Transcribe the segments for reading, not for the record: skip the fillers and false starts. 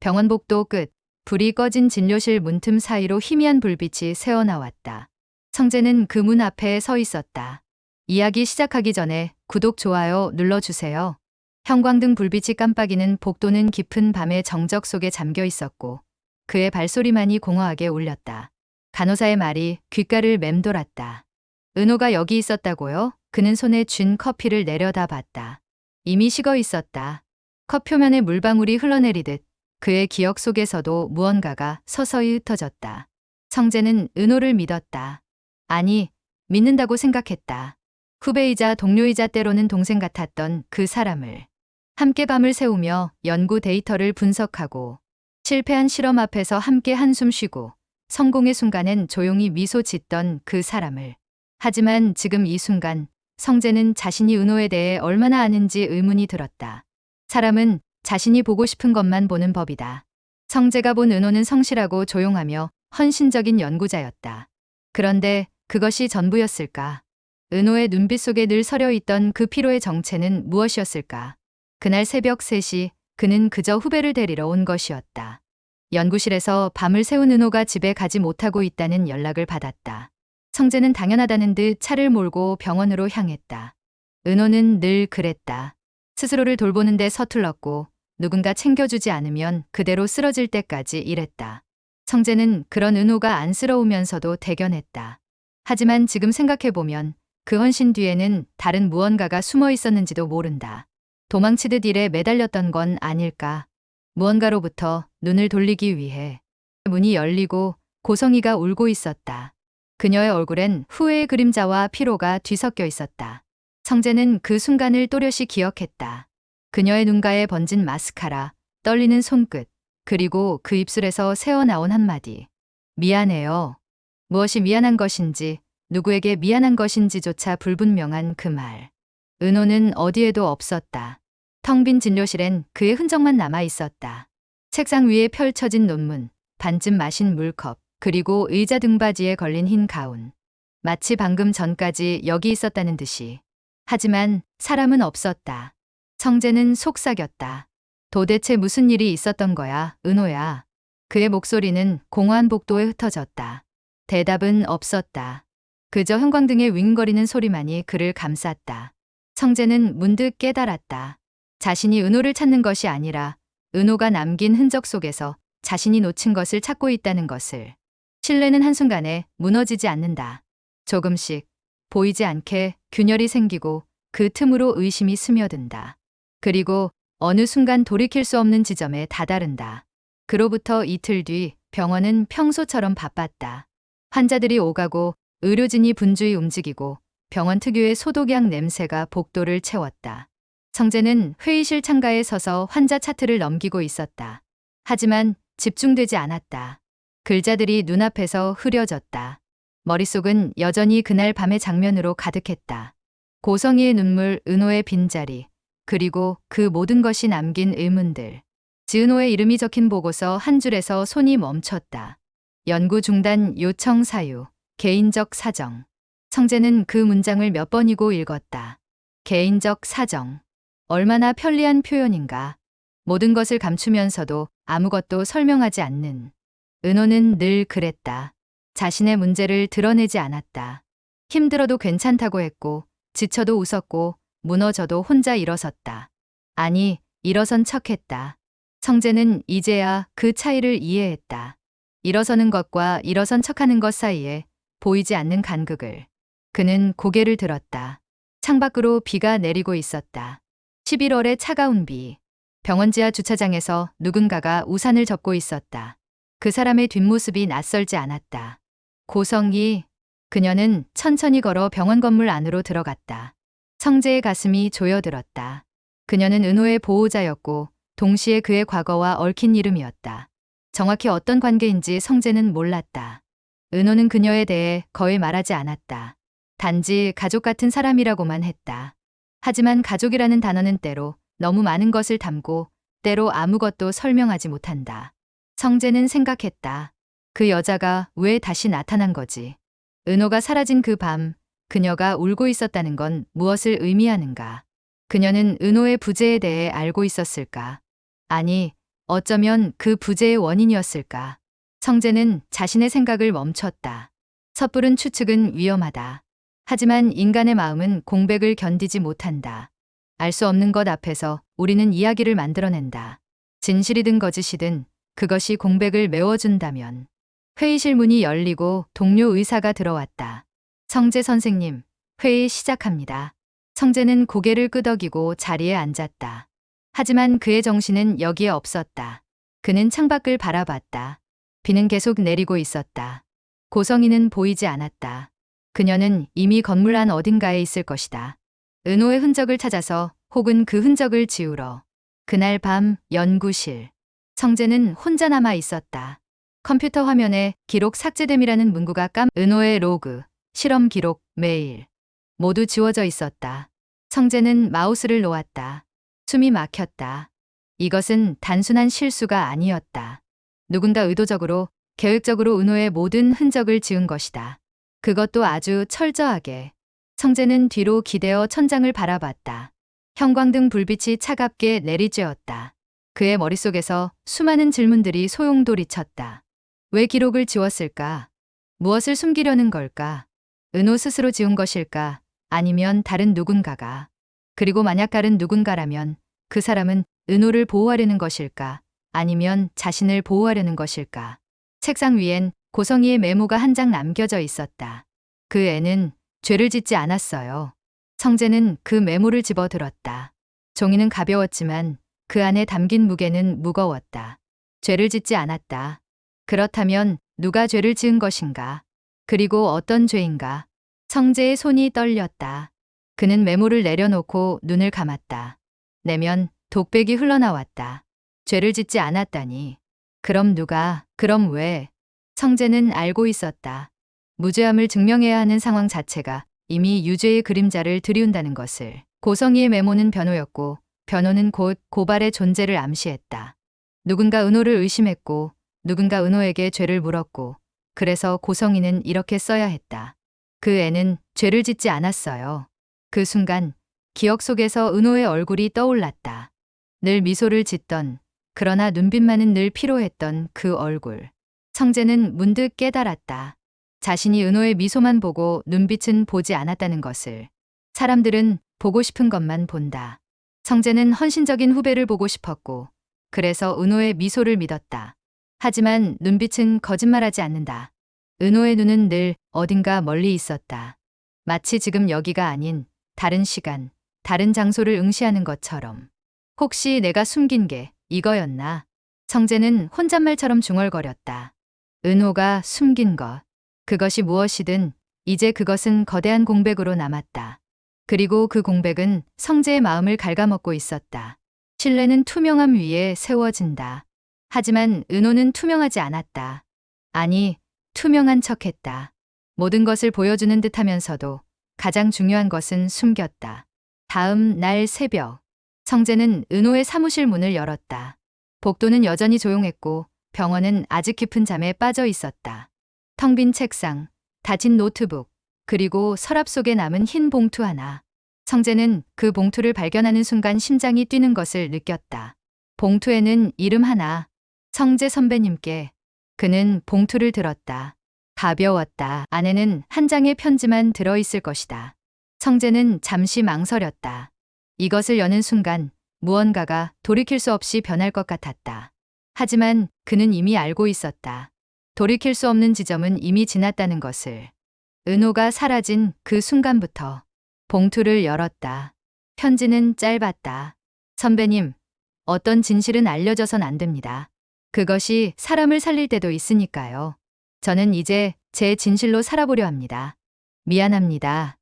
병원 복도 끝, 불이 꺼진 진료실 문틈 사이로 희미한 불빛이 새어나왔다. 성재는 그 문 앞에 서 있었다. 이야기 시작하기 전에 구독, 좋아요 눌러주세요. 형광등 불빛이 깜빡이는 복도는 깊은 밤의 정적 속에 잠겨 있었고 그의 발소리만이 공허하게 울렸다. 간호사의 말이 귓가를 맴돌았다. 은호가 여기 있었다고요? 그는 손에 쥔 커피를 내려다 봤다. 이미 식어 있었다. 컵 표면에 물방울이 흘러내리듯 그의 기억 속에서도 무언가가 서서히 흩어졌다. 성재는 은호를 믿었다. 아니, 믿는다고 생각했다. 후배이자 동료이자 때로는 동생 같았던 그 사람을. 함께 밤을 새우며 연구 데이터를 분석하고 실패한 실험 앞에서 함께 한숨 쉬고 성공의 순간엔 조용히 미소 짓던 그 사람을. 하지만 지금 이 순간 성재는 자신이 은호에 대해 얼마나 아는지 의문이 들었다. 사람은 자신이 보고 싶은 것만 보는 법이다. 성재가 본 은호는 성실하고 조용하며 헌신적인 연구자였다. 그런데 그것이 전부였을까? 은호의 눈빛 속에 늘 서려 있던 그 피로의 정체는 무엇이었을까? 그날 새벽 3시 그는 그저 후배를 데리러 온 것이었다. 연구실에서 밤을 새운 은호가 집에 가지 못하고 있다는 연락을 받았다. 성재는 당연하다는 듯 차를 몰고 병원으로 향했다. 은호는 늘 그랬다. 스스로를 돌보는데 서툴렀고 누군가 챙겨주지 않으면 그대로 쓰러질 때까지 일했다. 성재는 그런 은호가 안쓰러우면서도 대견했다. 하지만 지금 생각해보면 그 헌신 뒤에는 다른 무언가가 숨어 있었는지도 모른다. 도망치듯 일에 매달렸던 건 아닐까. 무언가로부터 눈을 돌리기 위해. 문이 열리고 고성이가 울고 있었다. 그녀의 얼굴엔 후회의 그림자와 피로가 뒤섞여 있었다. 성재는 그 순간을 또렷이 기억했다. 그녀의 눈가에 번진 마스카라, 떨리는 손끝, 그리고 그 입술에서 새어나온 한마디. 미안해요. 무엇이 미안한 것인지, 누구에게 미안한 것인지조차 불분명한 그 말. 은호는 어디에도 없었다. 텅 빈 진료실엔 그의 흔적만 남아 있었다. 책상 위에 펼쳐진 논문, 반쯤 마신 물컵, 그리고 의자 등받이에 걸린 흰 가운. 마치 방금 전까지 여기 있었다는 듯이. 하지만 사람은 없었다. 성재는 속삭였다. 도대체 무슨 일이 있었던 거야, 은호야. 그의 목소리는 공허한 복도에 흩어졌다. 대답은 없었다. 그저 형광등의 윙거리는 소리만이 그를 감쌌다. 성재는 문득 깨달았다. 자신이 은호를 찾는 것이 아니라 은호가 남긴 흔적 속에서 자신이 놓친 것을 찾고 있다는 것을. 신뢰는 한순간에 무너지지 않는다. 조금씩 보이지 않게 균열이 생기고 그 틈으로 의심이 스며든다. 그리고 어느 순간 돌이킬 수 없는 지점에 다다른다. 그로부터 이틀 뒤 병원은 평소처럼 바빴다. 환자들이 오가고 의료진이 분주히 움직이고 병원 특유의 소독약 냄새가 복도를 채웠다. 성재는 회의실 창가에 서서 환자 차트를 넘기고 있었다. 하지만 집중되지 않았다. 글자들이 눈앞에서 흐려졌다. 머릿속은 여전히 그날 밤의 장면으로 가득했다. 고성이의 눈물, 은호의 빈자리, 그리고 그 모든 것이 남긴 의문들. 지은호의 이름이 적힌 보고서 한 줄에서 손이 멈췄다. 연구 중단 요청 사유, 개인적 사정. 성재는 그 문장을 몇 번이고 읽었다. 개인적 사정. 얼마나 편리한 표현인가. 모든 것을 감추면서도 아무것도 설명하지 않는. 은호는 늘 그랬다. 자신의 문제를 드러내지 않았다. 힘들어도 괜찮다고 했고, 지쳐도 웃었고, 무너져도 혼자 일어섰다. 아니, 일어선 척했다. 성재는 이제야 그 차이를 이해했다. 일어서는 것과 일어선 척하는 것 사이에 보이지 않는 간극을. 그는 고개를 들었다. 창밖으로 비가 내리고 있었다. 11월의 차가운 비. 병원 지하 주차장에서 누군가가 우산을 접고 있었다. 그 사람의 뒷모습이 낯설지 않았다. 고성이. 그녀는 천천히 걸어 병원 건물 안으로 들어갔다. 성재의 가슴이 조여들었다. 그녀는 은호의 보호자였고 동시에 그의 과거와 얽힌 이름이었다. 정확히 어떤 관계인지 성재는 몰랐다. 은호는 그녀에 대해 거의 말하지 않았다. 단지 가족 같은 사람이라고만 했다. 하지만 가족이라는 단어는 때로 너무 많은 것을 담고 때로 아무것도 설명하지 못한다. 성재는 생각했다. 그 여자가 왜 다시 나타난 거지? 은호가 사라진 그 밤, 그녀가 울고 있었다는 건 무엇을 의미하는가? 그녀는 은호의 부재에 대해 알고 있었을까? 아니, 어쩌면 그 부재의 원인이었을까? 성재는 자신의 생각을 멈췄다. 섣부른 추측은 위험하다. 하지만 인간의 마음은 공백을 견디지 못한다. 알 수 없는 것 앞에서 우리는 이야기를 만들어낸다. 진실이든 거짓이든 그것이 공백을 메워준다면. 회의실 문이 열리고 동료 의사가 들어왔다. 성재 선생님, 회의 시작합니다. 성재는 고개를 끄덕이고 자리에 앉았다. 하지만 그의 정신은 여기에 없었다. 그는 창밖을 바라봤다. 비는 계속 내리고 있었다. 고성이는 보이지 않았다. 그녀는 이미 건물 안 어딘가에 있을 것이다. 은호의 흔적을 찾아서 혹은 그 흔적을 지우러. 그날 밤 연구실. 성재는 혼자 남아 있었다. 컴퓨터 화면에 기록 삭제됨이라는 문구가 은호의 로그, 실험 기록, 메일. 모두 지워져 있었다. 성재는 마우스를 놓았다. 숨이 막혔다. 이것은 단순한 실수가 아니었다. 누군가 의도적으로, 계획적으로 은호의 모든 흔적을 지운 것이다. 그것도 아주 철저하게. 성재는 뒤로 기대어 천장을 바라봤다. 형광등 불빛이 차갑게 내리쬐었다. 그의 머릿속에서 수많은 질문들이 소용돌이쳤다. 왜 기록을 지웠을까? 무엇을 숨기려는 걸까? 은호 스스로 지운 것일까? 아니면 다른 누군가가? 그리고 만약 다른 누군가라면 그 사람은 은호를 보호하려는 것일까? 아니면 자신을 보호하려는 것일까? 책상 위엔 고성이의 메모가 한 장 남겨져 있었다. 그 애는 죄를 짓지 않았어요. 성재는 그 메모를 집어들었다. 종이는 가벼웠지만 그 안에 담긴 무게는 무거웠다. 죄를 짓지 않았다. 그렇다면 누가 죄를 지은 것인가? 그리고 어떤 죄인가? 성재의 손이 떨렸다. 그는 메모를 내려놓고 눈을 감았다. 내면 독백이 흘러나왔다. 죄를 짓지 않았다니. 그럼 누가, 그럼 왜? 성재는 알고 있었다. 무죄함을 증명해야 하는 상황 자체가 이미 유죄의 그림자를 들이운다는 것을. 고성이의 메모는 변호였고 변호는 곧 고발의 존재를 암시했다. 누군가 은호를 의심했고 누군가 은호에게 죄를 물었고 그래서 고성이는 이렇게 써야 했다. 그 애는 죄를 짓지 않았어요. 그 순간 기억 속에서 은호의 얼굴이 떠올랐다. 늘 미소를 짓던 그러나 눈빛만은 늘 피로했던 그 얼굴. 성재는 문득 깨달았다. 자신이 은호의 미소만 보고 눈빛은 보지 않았다는 것을. 사람들은 보고 싶은 것만 본다. 성재는 헌신적인 후배를 보고 싶었고 그래서 은호의 미소를 믿었다. 하지만 눈빛은 거짓말하지 않는다. 은호의 눈은 늘 어딘가 멀리 있었다. 마치 지금 여기가 아닌 다른 시간, 다른 장소를 응시하는 것처럼. 혹시 내가 숨긴 게 이거였나? 성재는 혼잣말처럼 중얼거렸다. 은호가 숨긴 것. 그것이 무엇이든 이제 그것은 거대한 공백으로 남았다. 그리고 그 공백은 성재의 마음을 갉아먹고 있었다. 신뢰는 투명함 위에 세워진다. 하지만 은호는 투명하지 않았다. 아니, 투명한 척했다. 모든 것을 보여주는 듯하면서도 가장 중요한 것은 숨겼다. 다음 날 새벽, 성재는 은호의 사무실 문을 열었다. 복도는 여전히 조용했고 병원은 아직 깊은 잠에 빠져 있었다. 텅 빈 책상, 닫힌 노트북, 그리고 서랍 속에 남은 흰 봉투 하나. 성재는 그 봉투를 발견하는 순간 심장이 뛰는 것을 느꼈다. 봉투에는 이름 하나, 성재 선배님께. 그는 봉투를 들었다. 가벼웠다. 안에는 한 장의 편지만 들어있을 것이다. 성재는 잠시 망설였다. 이것을 여는 순간 무언가가 돌이킬 수 없이 변할 것 같았다. 하지만 그는 이미 알고 있었다. 돌이킬 수 없는 지점은 이미 지났다는 것을. 은호가 사라진 그 순간부터 봉투를 열었다. 편지는 짧았다. 선배님, 어떤 진실은 알려져선 안 됩니다. 그것이 사람을 살릴 때도 있으니까요. 저는 이제 제 진실로 살아보려 합니다. 미안합니다.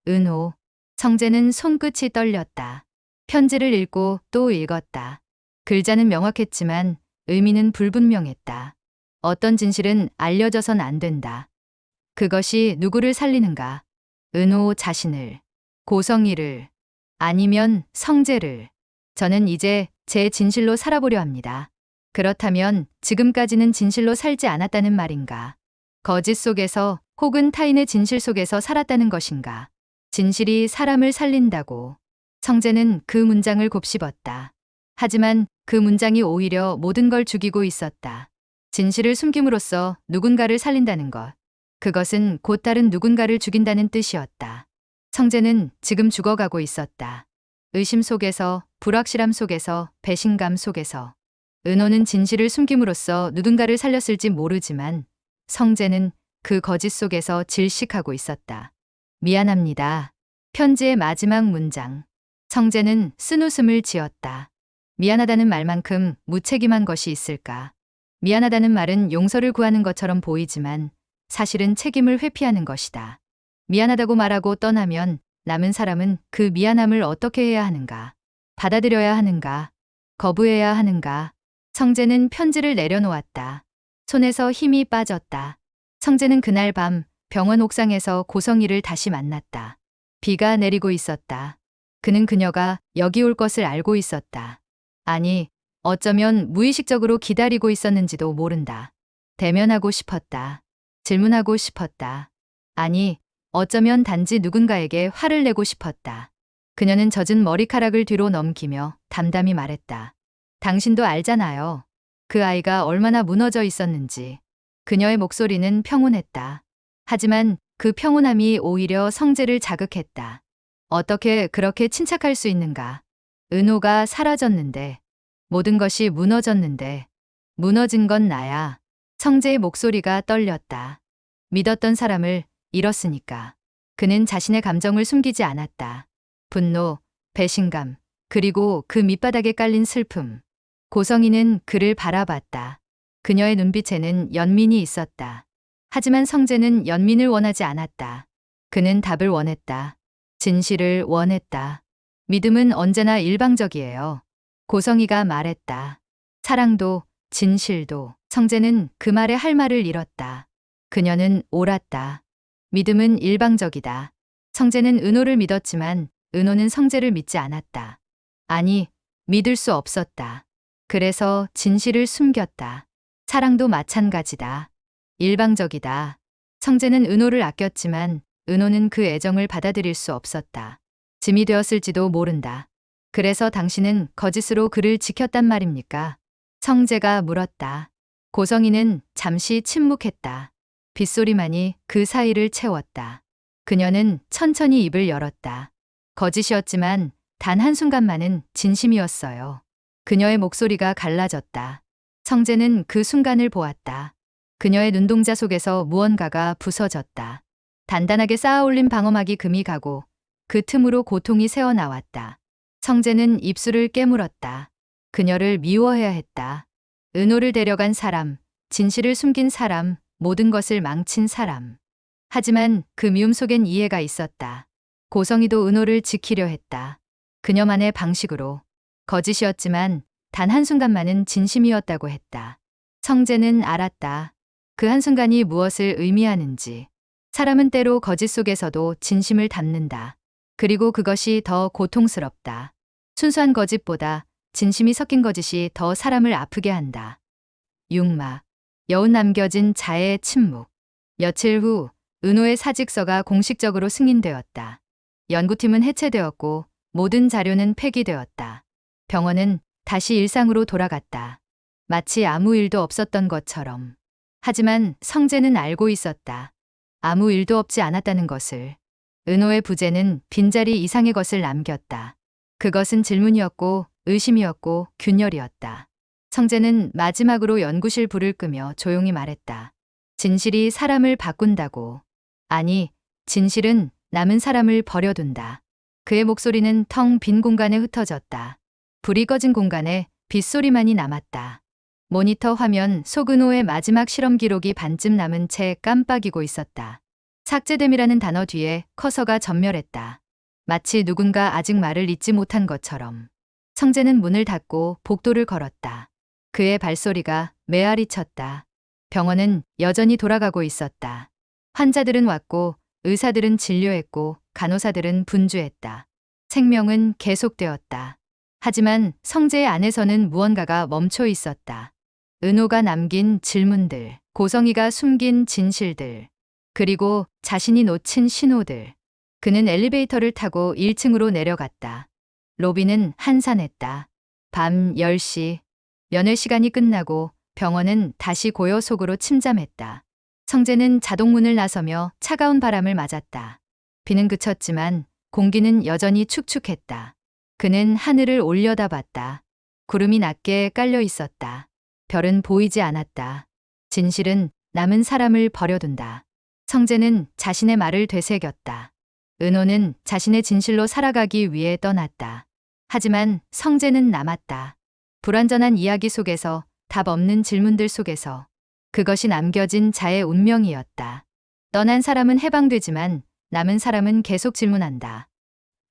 은호. 성재는 손끝이 떨렸다. 편지를 읽고 또 읽었다. 글자는 명확했지만 의미는 불분명했다. 어떤 진실은 알려져선 안 된다. 그것이 누구를 살리는가? 은호 자신을, 고성이를, 아니면 성재를. 저는 이제 제 진실로 살아보려 합니다. 그렇다면 지금까지는 진실로 살지 않았다는 말인가? 거짓 속에서 혹은 타인의 진실 속에서 살았다는 것인가? 진실이 사람을 살린다고. 성재는 그 문장을 곱씹었다. 하지만 그 문장이 오히려 모든 걸 죽이고 있었다. 진실을 숨김으로써 누군가를 살린다는 것. 그것은 곧 다른 누군가를 죽인다는 뜻이었다. 성재는 지금 죽어가고 있었다. 의심 속에서, 불확실함 속에서, 배신감 속에서. 은호는 진실을 숨김으로써 누군가를 살렸을지 모르지만 성재는 그 거짓 속에서 질식하고 있었다. 미안합니다. 편지의 마지막 문장. 성재는 쓴웃음을 지었다. 미안하다는 말만큼 무책임한 것이 있을까? 미안하다는 말은 용서를 구하는 것처럼 보이지만 사실은 책임을 회피하는 것이다. 미안하다고 말하고 떠나면 남은 사람은 그 미안함을 어떻게 해야 하는가? 받아들여야 하는가? 거부해야 하는가? 성재는 편지를 내려놓았다. 손에서 힘이 빠졌다. 성재는 그날 밤 병원 옥상에서 고성희를 다시 만났다. 비가 내리고 있었다. 그는 그녀가 여기 올 것을 알고 있었다. 아니, 어쩌면 무의식적으로 기다리고 있었는지도 모른다. 대면하고 싶었다. 질문하고 싶었다. 아니, 어쩌면 단지 누군가에게 화를 내고 싶었다. 그녀는 젖은 머리카락을 뒤로 넘기며 담담히 말했다. 당신도 알잖아요. 그 아이가 얼마나 무너져 있었는지. 그녀의 목소리는 평온했다. 하지만 그 평온함이 오히려 성재를 자극했다. 어떻게 그렇게 침착할 수 있는가? 은호가 사라졌는데, 모든 것이 무너졌는데, 무너진 건 나야. 성재의 목소리가 떨렸다. 믿었던 사람을 잃었으니까. 그는 자신의 감정을 숨기지 않았다. 분노, 배신감, 그리고 그 밑바닥에 깔린 슬픔. 고성희는 그를 바라봤다. 그녀의 눈빛에는 연민이 있었다. 하지만 성재는 연민을 원하지 않았다. 그는 답을 원했다. 진실을 원했다. 믿음은 언제나 일방적이에요. 고성희가 말했다. 사랑도, 진실도. 성재는 그 말에 할 말을 잃었다. 그녀는 옳았다. 믿음은 일방적이다. 성재는 은호를 믿었지만 은호는 성재를 믿지 않았다. 아니, 믿을 수 없었다. 그래서 진실을 숨겼다. 사랑도 마찬가지다. 일방적이다. 성재는 은호를 아꼈지만 은호는 그 애정을 받아들일 수 없었다. 짐이 되었을지도 모른다. 그래서 당신은 거짓으로 그를 지켰단 말입니까? 성재가 물었다. 고성희는 잠시 침묵했다. 빗소리만이 그 사이를 채웠다. 그녀는 천천히 입을 열었다. 거짓이었지만 단 한순간만은 진심이었어요. 그녀의 목소리가 갈라졌다. 성재는 그 순간을 보았다. 그녀의 눈동자 속에서 무언가가 부서졌다. 단단하게 쌓아올린 방어막이 금이 가고 그 틈으로 고통이 새어나왔다. 성재는 입술을 깨물었다. 그녀를 미워해야 했다. 은호를 데려간 사람, 진실을 숨긴 사람, 모든 것을 망친 사람. 하지만 그 미움 속엔 이해가 있었다. 고성희도 은호를 지키려 했다. 그녀만의 방식으로. 거짓이었지만 단 한순간만은 진심이었다고 했다. 성재는 알았다. 그 한순간이 무엇을 의미하는지. 사람은 때로 거짓 속에서도 진심을 담는다. 그리고 그것이 더 고통스럽다. 순수한 거짓보다 진심이 섞인 거짓이 더 사람을 아프게 한다. 육마. 여운 남겨진 자해의 침묵. 며칠 후 은호의 사직서가 공식적으로 승인되었다. 연구팀은 해체되었고 모든 자료는 폐기되었다. 병원은 다시 일상으로 돌아갔다. 마치 아무 일도 없었던 것처럼. 하지만 성재는 알고 있었다. 아무 일도 없지 않았다는 것을. 은호의 부재는 빈자리 이상의 것을 남겼다. 그것은 질문이었고 의심이었고 균열이었다. 성재는 마지막으로 연구실 불을 끄며 조용히 말했다. 진실이 사람을 바꾼다고. 아니, 진실은 남은 사람을 버려둔다. 그의 목소리는 텅 빈 공간에 흩어졌다. 불이 꺼진 공간에 빗소리만이 남았다. 모니터 화면 속 은호의 마지막 실험 기록이 반쯤 남은 채 깜빡이고 있었다. 삭제됨이라는 단어 뒤에 커서가 전멸했다. 마치 누군가 아직 말을 잊지 못한 것처럼. 성재는 문을 닫고 복도를 걸었다. 그의 발소리가 메아리 쳤다. 병원은 여전히 돌아가고 있었다. 환자들은 왔고 의사들은 진료했고 간호사들은 분주했다. 생명은 계속되었다. 하지만 성재의 안에서는 무언가가 멈춰 있었다. 은호가 남긴 질문들, 고성희가 숨긴 진실들, 그리고 자신이 놓친 신호들. 그는 엘리베이터를 타고 1층으로 내려갔다. 로비는 한산했다. 밤 10시. 면회 시간이 끝나고 병원은 다시 고요 속으로 침잠했다. 성재는 자동문을 나서며 차가운 바람을 맞았다. 비는 그쳤지만 공기는 여전히 축축했다. 그는 하늘을 올려다봤다. 구름이 낮게 깔려 있었다. 별은 보이지 않았다. 진실은 남은 사람을 버려둔다. 성재는 자신의 말을 되새겼다. 은호는 자신의 진실로 살아가기 위해 떠났다. 하지만 성재는 남았다. 불완전한 이야기 속에서, 답 없는 질문들 속에서. 그것이 남겨진 자의 운명이었다. 떠난 사람은 해방되지만 남은 사람은 계속 질문한다.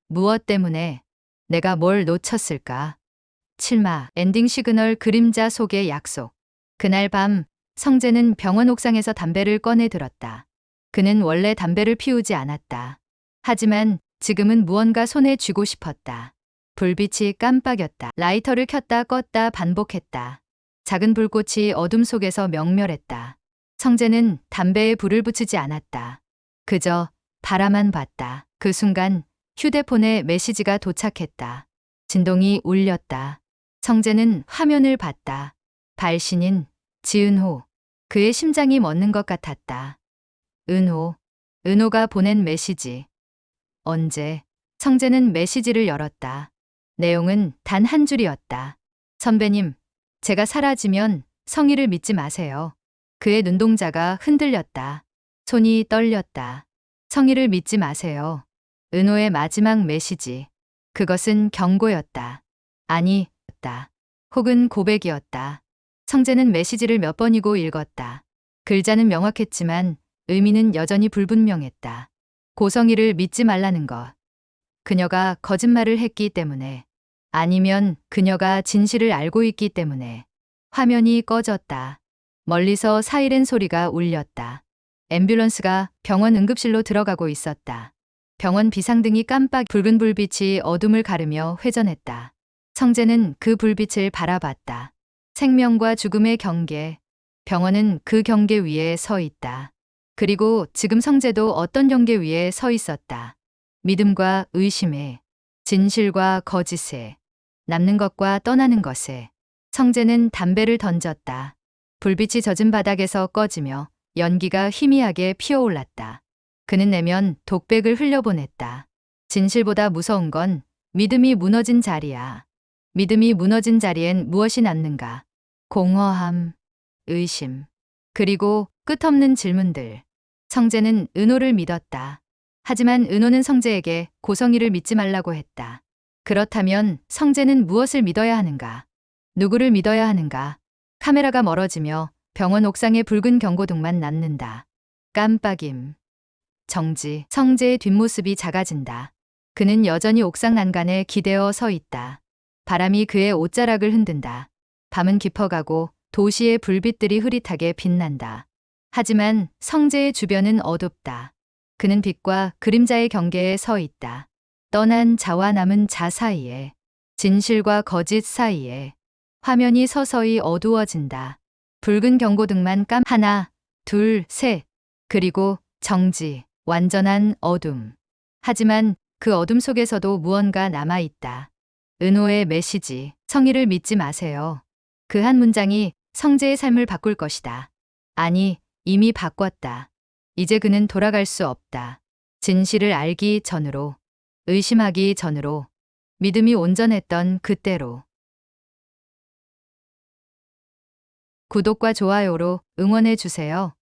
무엇 때문에? 내가 뭘 놓쳤을까? 7마 엔딩 시그널 그림자 속의 약속. 그날 밤 성재는 병원 옥상에서 담배를 꺼내 들었다. 그는 원래 담배를 피우지 않았다. 하지만 지금은 무언가 손에 쥐고 싶었다. 불빛이 깜빡였다. 라이터를 켰다 껐다 반복했다. 작은 불꽃이 어둠 속에서 명멸했다. 성재는 담배에 불을 붙이지 않았다. 그저 바라만 봤다. 그 순간 휴대폰에 메시지가 도착했다. 진동이 울렸다. 성재는 화면을 봤다. 발신인 지은호. 그의 심장이 멎는 것 같았다. 은호. 은호가 보낸 메시지. 언제? 성재는 메시지를 열었다. 내용은 단 한 줄이었다. 선배님, 제가 사라지면 성희를 믿지 마세요. 그의 눈동자가 흔들렸다. 손이 떨렸다. 성희를 믿지 마세요. 은호의 마지막 메시지. 그것은 경고였다. 아니, 였다. 혹은 고백이었다. 성재는 메시지를 몇 번이고 읽었다. 글자는 명확했지만 의미는 여전히 불분명했다. 고성희를 믿지 말라는 것. 그녀가 거짓말을 했기 때문에. 아니면 그녀가 진실을 알고 있기 때문에. 화면이 꺼졌다. 멀리서 사이렌 소리가 울렸다. 앰뷸런스가 병원 응급실로 들어가고 있었다. 병원 비상등이 깜빡 붉은 불빛이 어둠을 가르며 회전했다. 성재는 그 불빛을 바라봤다. 생명과 죽음의 경계. 병원은 그 경계 위에 서 있다. 그리고 지금 성재도 어떤 경계 위에 서 있었다. 믿음과 의심에, 진실과 거짓에, 남는 것과 떠나는 것에. 성재는 담배를 던졌다. 불빛이 젖은 바닥에서 꺼지며 연기가 희미하게 피어올랐다. 그는 내면 독백을 흘려보냈다. 진실보다 무서운 건 믿음이 무너진 자리야. 믿음이 무너진 자리엔 무엇이 남는가? 공허함, 의심, 그리고 끝없는 질문들. 성재는 은호를 믿었다. 하지만 은호는 성재에게 고성희를 믿지 말라고 했다. 그렇다면 성재는 무엇을 믿어야 하는가? 누구를 믿어야 하는가? 카메라가 멀어지며 병원 옥상에 붉은 경고등만 남는다. 깜빡임. 정지. 성재의 뒷모습이 작아진다. 그는 여전히 옥상 난간에 기대어 서 있다. 바람이 그의 옷자락을 흔든다. 밤은 깊어가고 도시의 불빛들이 흐릿하게 빛난다. 하지만 성재의 주변은 어둡다. 그는 빛과 그림자의 경계에 서 있다. 떠난 자와 남은 자 사이에, 진실과 거짓 사이에. 화면이 서서히 어두워진다. 붉은 경고등만 하나, 둘, 셋. 그리고 정지, 완전한 어둠. 하지만 그 어둠 속에서도 무언가 남아있다. 은호의 메시지, 성희를 믿지 마세요. 그 한 문장이 성재의 삶을 바꿀 것이다. 아니, 이미 바꿨다. 이제 그는 돌아갈 수 없다. 진실을 알기 전으로, 의심하기 전으로, 믿음이 온전했던 그때로. 구독과 좋아요로 응원해 주세요.